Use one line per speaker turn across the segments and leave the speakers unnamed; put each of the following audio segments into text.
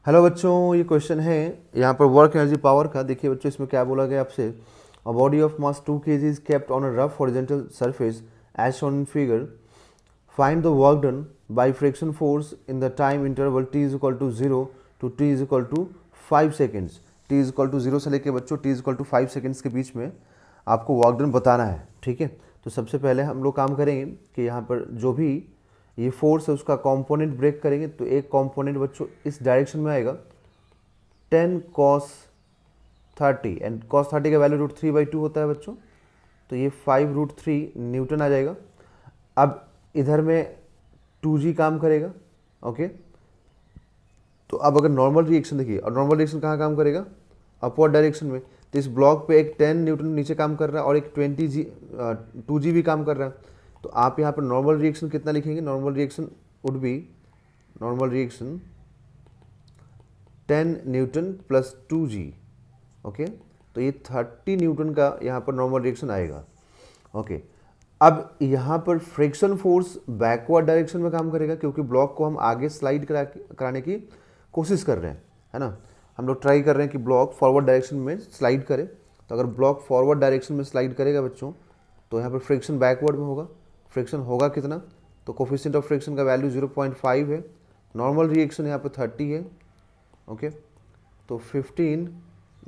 Hello बच्चों, ये question है यहाँ पर वर्क एनर्जी पावर का। देखिए बच्चों, इसमें क्या बोला गया आपसे, a body of mass 2 kg is kept on a rough horizontal surface as shown in figure. Find the work done by friction force in the time interval t is equal to 0 to t is equal to 5 seconds. t is equal to 0 से लेके बच्चों t is equal to 5 seconds के बीच में आपको work done बताना है। ठीक है, तो सबसे पहले हम लोग काम करेंगे कि यहाँ पर जो भी ये फोर्स है उसका कंपोनेंट ब्रेक करेंगे। तो एक कंपोनेंट बच्चों इस डायरेक्शन में आएगा 10 cos 30 एंड cos 30 का वैल्यू √3/2 होता है बच्चों। तो ये 5√3 न्यूटन आ जाएगा। अब इधर में 2g काम करेगा। ओके, तो अब अगर नॉर्मल रिएक्शन देखिए, और नॉर्मल रिएक्शन कहाँ काम करेगा, अपवर्ड डायरेक्शन में। तो इस ब्लॉक पे एक 10 न्यूटन नीचे काम कर रहा है और एक 2g भी काम कर रहा है। तो आप यहाँ पर नॉर्मल रिएक्शन कितना लिखेंगे, normal reaction would be normal reaction 10 Newton plus 2g। Okay, तो ये 30 न्यूटन का यहाँ पर नॉर्मल रिएक्शन आएगा। ओके, अब यहाँ पर फ्रिक्शन फोर्स बैकवर्ड डायरेक्शन में काम करेगा, क्योंकि ब्लॉक को हम आगे स्लाइड कराने की कोशिश कर रहे हैं, है ना। हम लोग ट्राई कर रहे हैं कि ब्लॉक फॉरवर्ड डायरेक्शन में स्लाइड करे। तो अगर ब्लॉक फॉरवर्ड डायरेक्शन में स्लाइड करेगा बच्चों, तो यहाँ पर फ्रिक्शन बैकवर्ड में होगा। फ्रिक्शन होगा कितना, तो कोफिशिएंट ऑफ फ्रिक्शन का वैल्यू 0.5 है। नॉर्मल रिएक्शन यहाँ पर 30 है। ओके, तो 15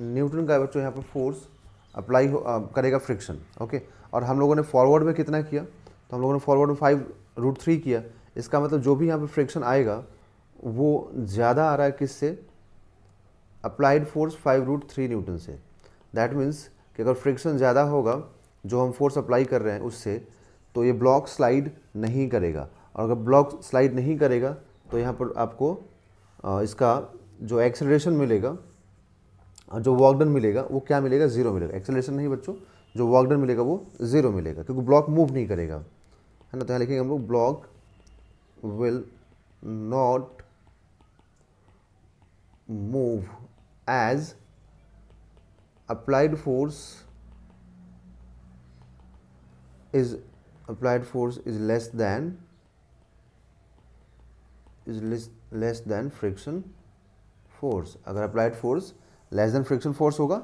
न्यूटन का बच्चों यहाँ पर फोर्स अप्लाई करेगा फ्रिक्शन। ओके, और हम लोगों ने फॉरवर्ड में कितना किया, तो हम लोगों ने फॉरवर्ड में 5√3 किया। इसका मतलब जो भी यहाँ पर फ्रिक्शन आएगा वो ज़्यादा आ रहा है किससे, अप्लाइड फोर्स 5√3 न्यूटन से। दैट मीन्स कि अगर फ्रिक्शन ज़्यादा होगा जो हम फोर्स अप्लाई कर रहे हैं उससे, तो ये ब्लॉक स्लाइड नहीं करेगा। और अगर ब्लॉक स्लाइड नहीं करेगा तो यहाँ पर आपको इसका जो एक्सेलरेशन मिलेगा और जो वर्क डन मिलेगा वो क्या मिलेगा, 0 मिलेगा। एक्सेलरेशन नहीं बच्चों, जो वर्क डन मिलेगा वो 0 मिलेगा, क्योंकि ब्लॉक मूव नहीं करेगा, है ना। तो यहाँ लिखेंगे हम लोग block will not move as applied force is less than friction force। अगर applied force less than friction force होगा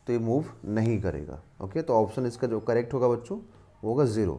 तो ये मूव नहीं करेगा। ओके, तो ऑप्शन इसका जो करेक्ट होगा बच्चों वो होगा 0।